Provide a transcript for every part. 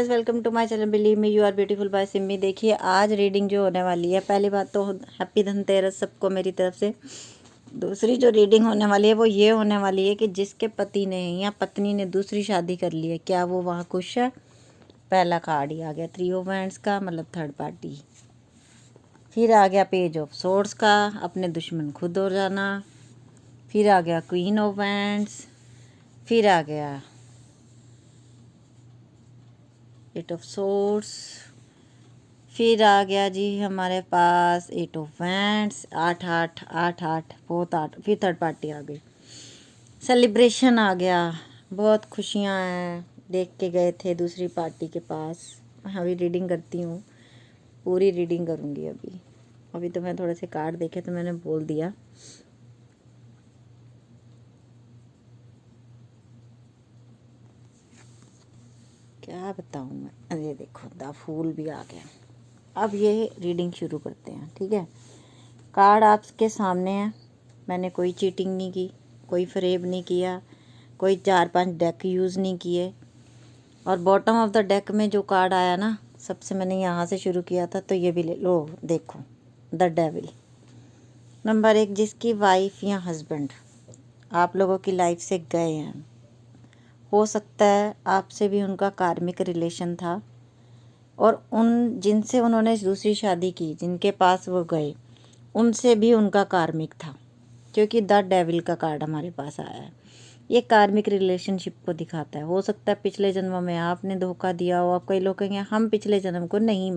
Guys, welcome to my channel believe me you are beautiful by Simmi. देखिए आज reading जो होने वाली है, पहली बात तो हैप्पी धनतेरस सबको मेरी तरफ से। दूसरी जो रीडिंग होने वाली है वो ये होने वाली है कि जिसके पति ने या पत्नी ने दूसरी शादी कर ली है, क्या वो वहाँ खुश है। पहला कार्ड ही आ गया 3 ऑफ हैंड्स का, मतलब थर्ड पार्टी। फिर आ गया पेज ऑफ सोर्ड्स का, अपने दुश्मन खुद हो जाना। फिर आ गया क्वीन ऑफ हैंड्स। फिर आ गया 8 ऑफ सोर्ड्स। फिर आ गया जी हमारे पास 8 ऑफ हैंड्स। 8 8 8 8 बहुत 8। फिर थर्ड पार्टी आ गई, सेलिब्रेशन आ गया, बहुत खुशियाँ हैं। देख के गए थे दूसरी पार्टी के पास। अभी रीडिंग करती हूँ, पूरी रीडिंग करूँगी। अभी तो मैं थोड़े से कार्ड देखे तो मैंने बोल दिया। क्या बताऊँ मैं, अरे देखो द फूल भी आ गया। अब ये रीडिंग शुरू करते हैं, ठीक है। कार्ड आपके सामने है। मैंने कोई चीटिंग नहीं की, कोई फरेब नहीं किया, कोई 4-5 डेक यूज़ नहीं किए। और बॉटम ऑफ द डेक में जो कार्ड आया ना, सबसे मैंने यहाँ से शुरू किया था, तो ये भी ले लो। देखो द डेविल। नंबर 1, जिसकी वाइफ या हस्बैंड आप लोगों की लाइफ से गए हैं, हो सकता है आपसे भी उनका कार्मिक रिलेशन था, और जिनसे उन्होंने दूसरी शादी की, जिनके पास वो गए, उनसे भी उनका कार्मिक था, क्योंकि द डेविल का कार्ड हमारे पास आया है। ये कार्मिक रिलेशनशिप को दिखाता है। हो सकता है पिछले जन्मों में आपने धोखा दिया हो। आप कई लोग कहेंगे हम पिछले जन्म को नहीं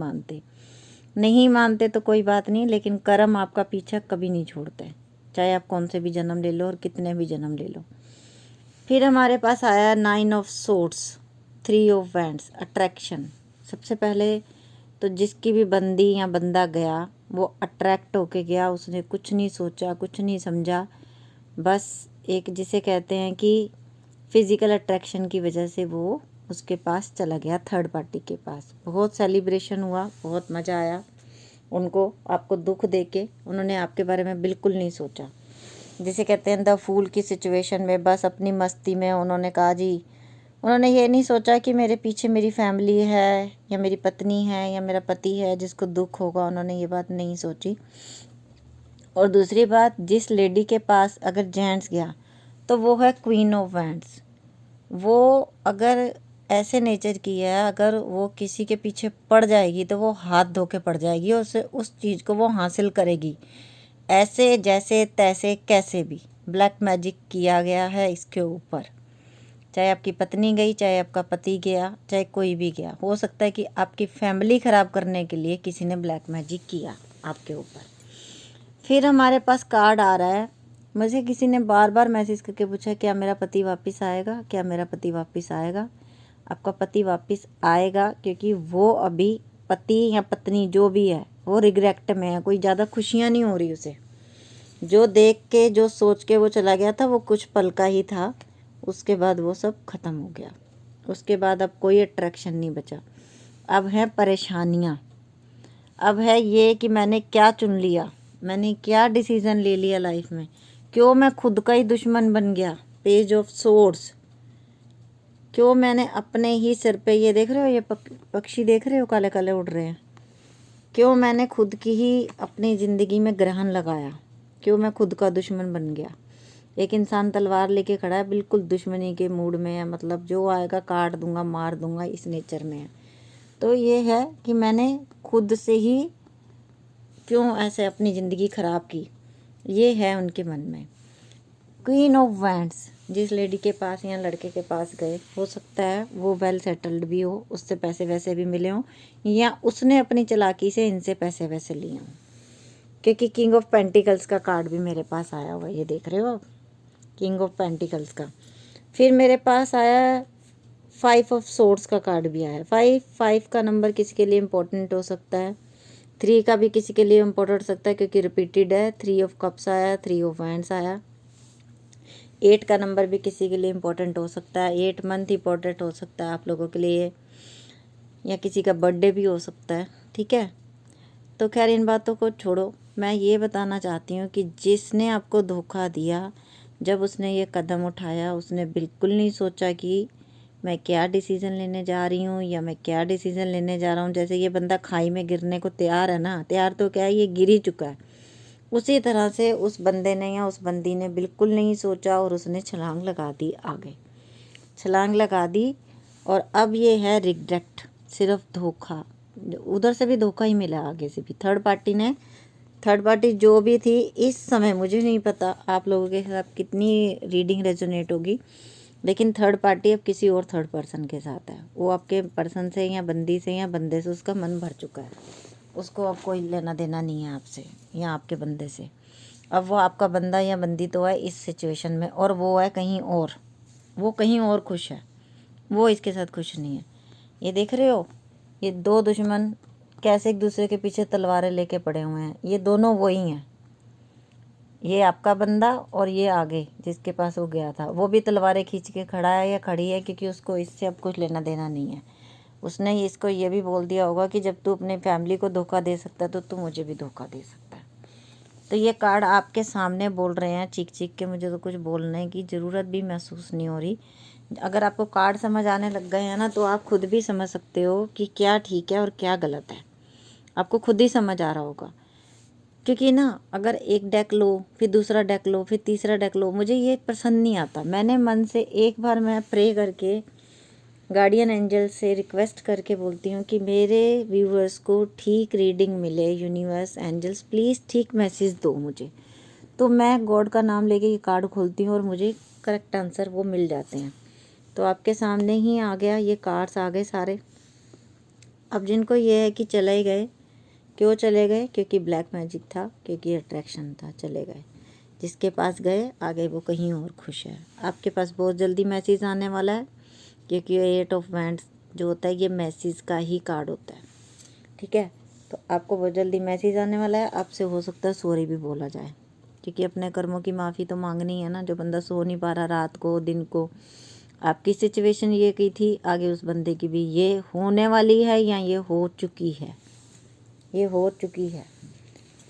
मानते तो कोई बात नहीं, लेकिन कर्म आपका पीछा कभी नहीं छोड़ते, चाहे आप कौन से भी जन्म ले लो और कितने भी जन्म ले लो। फिर हमारे पास आया 9 of swords, 3 of wands, attraction. सबसे पहले तो जिसकी भी बंदी या बंदा गया, वो अट्रैक्ट होके गया। उसने कुछ नहीं सोचा, कुछ नहीं समझा, बस एक जिसे कहते हैं कि फिज़िकल अट्रैक्शन की वजह से वो उसके पास चला गया, थर्ड पार्टी के पास। बहुत सेलिब्रेशन हुआ, बहुत मज़ा आया उनको। आपको दुख देके उन्होंने आपके बारे में बिल्कुल नहीं सोचा। जिसे कहते हैं द फूल की सिचुएशन में, बस अपनी मस्ती में उन्होंने कहा जी, उन्होंने ये नहीं सोचा कि मेरे पीछे मेरी फैमिली है या मेरी पत्नी है या मेरा पति है जिसको दुख होगा। उन्होंने ये बात नहीं सोची। और दूसरी बात, जिस लेडी के पास अगर जेंट्स गया तो वो है क्वीन ऑफ वैंड्स। वो अगर ऐसे नेचर की है, अगर वो किसी के पीछे पड़ जाएगी तो वो हाथ धो के पड़ जाएगी, और उसे उस चीज़ को वो हासिल करेगी, ऐसे जैसे तैसे कैसे भी। ब्लैक मैजिक किया गया है इसके ऊपर। चाहे आपकी पत्नी गई, चाहे आपका पति गया, चाहे कोई भी गया, हो सकता है कि आपकी फैमिली ख़राब करने के लिए किसी ने ब्लैक मैजिक किया आपके ऊपर। फिर हमारे पास कार्ड आ रहा है। मुझे किसी ने बार बार मैसेज करके पूछा क्या मेरा पति वापस आएगा, क्या मेरा पति वापस आएगा। आपका पति वापस आएगा, क्योंकि वो अभी पति या पत्नी जो भी है वो रिग्रेट में है। कोई ज़्यादा खुशियाँ नहीं हो रही उसे। जो देख के, जो सोच के वो चला गया था, वो कुछ पल का ही था। उसके बाद वो सब ख़त्म हो गया। उसके बाद अब कोई अट्रैक्शन नहीं बचा। अब है परेशानियाँ। अब है ये कि मैंने क्या चुन लिया, मैंने क्या डिसीज़न ले लिया लाइफ में, क्यों मैं खुद का ही दुश्मन बन गया। Page of swords. क्यों मैंने अपने ही सिर पे, ये देख रहे हो, ये पक्षी देख रहे हो, काले काले उड़ रहे हैं। क्यों मैंने खुद की ही अपनी ज़िंदगी में ग्रहण लगाया, क्यों मैं खुद का दुश्मन बन गया। एक इंसान तलवार लेके खड़ा है, बिल्कुल दुश्मनी के मूड में है, मतलब जो आएगा काट दूंगा, मार दूंगा, इस नेचर में है। तो ये है कि मैंने खुद से ही क्यों ऐसे अपनी ज़िंदगी ख़राब की, ये है उनके मन में। क्वीन ऑफ वैंड्स, जिस लेडी के पास या लड़के के पास गए, हो सकता है वो वेल सेटल्ड भी हो, उससे पैसे वैसे भी मिले हों, या उसने अपनी चालाकी से इनसे पैसे वैसे लिए हों। क्योंकि किंग ऑफ पेंटिकल्स का कार्ड भी मेरे पास आया हुआ है, ये देख रहे हो आप, किंग ऑफ पेंटिकल्स का। फिर मेरे पास आया 5 ऑफ सोर्ड्स का कार्ड भी आया है। 5 का नंबर किसी के लिए इम्पोर्टेंट हो सकता है, 3 का भी किसी के लिए इम्पोर्टेंट हो सकता है क्योंकि रिपीटेड है। 3 ऑफ कप्स आया, 3 ऑफ हैंड्स आया। 8 का नंबर भी किसी के लिए इम्पोर्टेंट हो सकता है। 8 मंथ इम्पोर्टेंट हो सकता है आप लोगों के लिए, या किसी का बर्थडे भी हो सकता है, ठीक है। तो खैर इन बातों को छोड़ो, मैं ये बताना चाहती हूँ कि जिसने आपको धोखा दिया, जब उसने ये कदम उठाया, उसने बिल्कुल नहीं सोचा कि मैं क्या डिसीज़न लेने जा रही हूँ या मैं क्या डिसीज़न लेने जा रहा हूँ। जैसे ये बंदा खाई में गिरने को तैयार है ना, तैयार तो क्या है, ये गिर ही चुका है। उसी तरह से उस बंदे ने या उस बंदी ने बिल्कुल नहीं सोचा और उसने छलांग लगा दी, आगे छलांग लगा दी। और अब ये है रिग्रेट, सिर्फ धोखा। उधर से भी धोखा ही मिला, आगे से भी थर्ड पार्टी जो भी थी इस समय, मुझे नहीं पता आप लोगों के साथ कितनी रीडिंग रेजोनेट होगी, लेकिन थर्ड पार्टी अब किसी और थर्ड पर्सन के साथ है। वो आपके पर्सन से या बंदी से या बंदे से उसका मन भर चुका है, उसको अब कोई लेना देना नहीं है आपसे या आपके बंदे से। अब वो आपका बंदा या बंदी तो है इस सिचुएशन में, और वो है कहीं और, वो कहीं और खुश है, वो इसके साथ खुश नहीं है। ये देख रहे हो, ये दो दुश्मन कैसे एक दूसरे के पीछे तलवारें लेके पड़े हुए हैं। ये दोनों वही हैं, ये आपका बंदा और ये आगे जिसके पास वो गया था, वो भी तलवारें खींच के खड़ा है या खड़ी है, क्योंकि उसको इससे अब कुछ लेना देना नहीं है। उसने इसको ये भी बोल दिया होगा कि जब तू अपने फैमिली को धोखा दे सकता है तो तू मुझे भी धोखा दे सकता है। तो ये कार्ड आपके सामने बोल रहे हैं चीख चीख के, मुझे तो कुछ बोलने की ज़रूरत भी महसूस नहीं हो रही। अगर आपको कार्ड समझ आने लग गए हैं ना, तो आप खुद भी समझ सकते हो कि क्या ठीक है और क्या गलत है, आपको खुद ही समझ आ रहा होगा। क्योंकि ना, अगर एक डेक लो, फिर दूसरा डेक लो, फिर तीसरा डेक लो, मुझे ये पसंद नहीं आता। मैंने मन से एक बार मैं प्रे करके गार्डियन एंजल से रिक्वेस्ट करके बोलती हूँ कि मेरे व्यूअर्स को ठीक रीडिंग मिले, यूनिवर्स एंजल्स प्लीज़ ठीक मैसेज दो मुझे। तो मैं गॉड का नाम लेके ये कार्ड खोलती हूँ और मुझे करेक्ट आंसर वो मिल जाते हैं। तो आपके सामने ही आ गया, ये कार्ड्स आ गए सारे। अब जिनको ये है कि चले गए, क्यों चले गए? क्योंकि ब्लैक मैजिक था, क्योंकि अट्रैक्शन था, चले गए। जिसके पास गए आगे वो कहीं और खुश है। आपके पास बहुत जल्दी मैसेज आने वाला है, क्योंकि ये 8 ऑफ वैंड्स जो होता है ये मैसेज का ही कार्ड होता है, ठीक है। तो आपको बहुत जल्दी मैसेज आने वाला है। आपसे हो सकता है सॉरी भी बोला जाए, क्योंकि अपने कर्मों की माफ़ी तो मांगनी है ना। जो बंदा सो नहीं पा रहा रात को दिन को, आपकी सिचुएशन ये की थी, आगे उस बंदे की भी ये होने वाली है या ये हो चुकी है, ये हो चुकी है।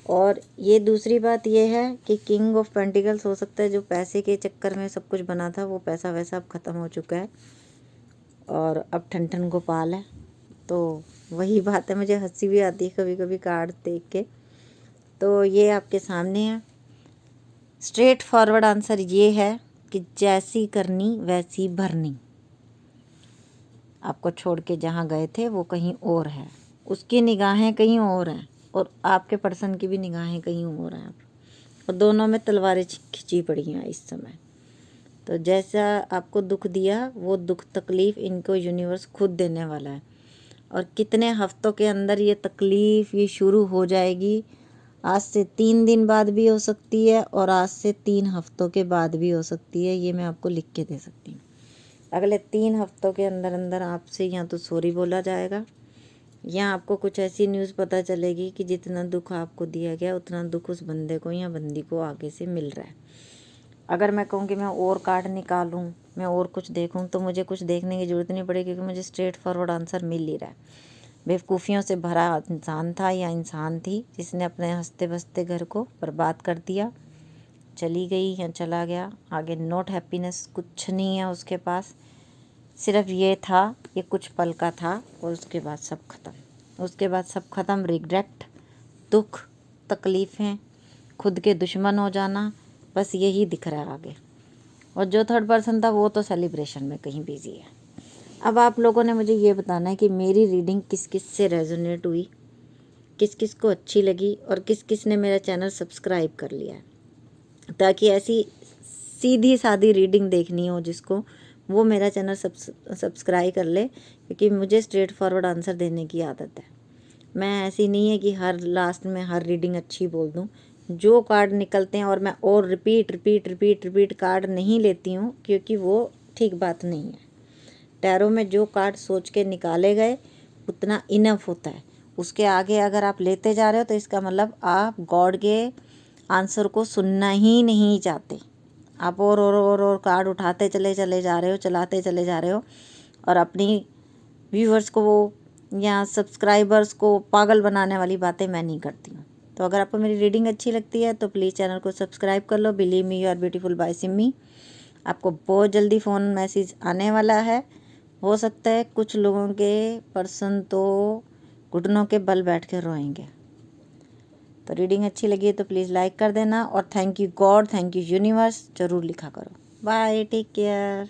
और ये दूसरी बात ये है कि किंग ऑफ पेंटिकल्स हो सकता है जो पैसे के चक्कर में सब कुछ बना था, वो पैसा वैसा अब ख़त्म हो चुका है और अब ठन ठन गोपाल है। तो वही बात है, मुझे हंसी भी आती है कभी कभी कार्ड देख के। तो ये आपके सामने है, स्ट्रेट फॉरवर्ड आंसर ये है कि जैसी करनी वैसी भरनी। आपको छोड़ के जहाँ गए थे वो कहीं और है, उसकी निगाहें कहीं और हैं और आपके पर्सन की भी निगाहें कहीं और हैं, और दोनों में तलवारें खिंची पड़ी हैं इस समय। तो जैसा आपको दुख दिया, वो दुख तकलीफ़ इनको यूनिवर्स खुद देने वाला है। और कितने हफ्तों के अंदर ये तकलीफ़ ये शुरू हो जाएगी, आज से 3 दिन बाद भी हो सकती है और आज से 3 हफ्तों के बाद भी हो सकती है। ये मैं आपको लिख के दे सकती हूँ। अगले 3 हफ्तों के अंदर अंदर आपसे या तो सॉरी बोला जाएगा, या आपको कुछ ऐसी न्यूज़ पता चलेगी कि जितना दुख आपको दिया गया उतना दुख उस बंदे को या बंदी को आगे से मिल रहा है। अगर मैं कहूँ कि मैं और कार्ड निकालूँ, मैं और कुछ देखूँ, तो मुझे कुछ देखने की ज़रूरत नहीं पड़ेगी, क्योंकि मुझे स्ट्रेट फॉरवर्ड आंसर मिल ही रहा है। बेवकूफ़ियों से भरा इंसान था या इंसान थी जिसने अपने हंसते बसते घर को बर्बाद कर दिया, चली गई या चला गया, आगे नॉट हैप्पीनेस, कुछ नहीं है उसके पास। सिर्फ ये था, ये कुछ पल का था और उसके बाद सब ख़त्म। उसके बाद सब ख़त्म, रिग्रेट, दुख, तकलीफ़ें, खुद के दुश्मन हो जाना, बस यही दिख रहा है आगे। और जो थर्ड पर्सन था वो तो सेलिब्रेशन में कहीं बिजी है। अब आप लोगों ने मुझे ये बताना है कि मेरी रीडिंग किस किस से रेजोनेट हुई, किस किस को अच्छी लगी और किस किस ने मेरा चैनल सब्सक्राइब कर लिया है, ताकि ऐसी सीधी सादी रीडिंग देखनी हो जिसको, वो मेरा चैनल सब्सक्राइब कर ले, क्योंकि मुझे स्ट्रेट फॉरवर्ड आंसर देने की आदत है। मैं ऐसी नहीं है कि हर लास्ट में हर रीडिंग अच्छी बोल दूं। जो कार्ड निकलते हैं, और मैं और रिपीट कार्ड नहीं लेती हूँ, क्योंकि वो ठीक बात नहीं है। टैरो में जो कार्ड सोच के निकाले गए उतना इनफ होता है। उसके आगे अगर आप लेते जा रहे हो तो इसका मतलब आप गॉड के आंसर को सुनना ही नहीं चाहते। आप और कार्ड उठाते चले जा रहे हो, चलाते चले जा रहे हो, और अपनी व्यूअर्स को वो या सब्सक्राइबर्स को पागल बनाने वाली बातें मैं नहीं करती हूँ। तो अगर आपको मेरी रीडिंग अच्छी लगती है तो प्लीज़ चैनल को सब्सक्राइब कर लो। Believe me, you are beautiful by Simi. आपको बहुत जल्दी फ़ोन मैसेज आने वाला है, हो सकता है कुछ लोगों के पर्सन तो घुटनों के बल बैठ कर रोएंगे। तो रीडिंग अच्छी लगी है तो प्लीज़ लाइक कर देना और thank you God, thank you universe ज़रूर लिखा करो। Bye, take care.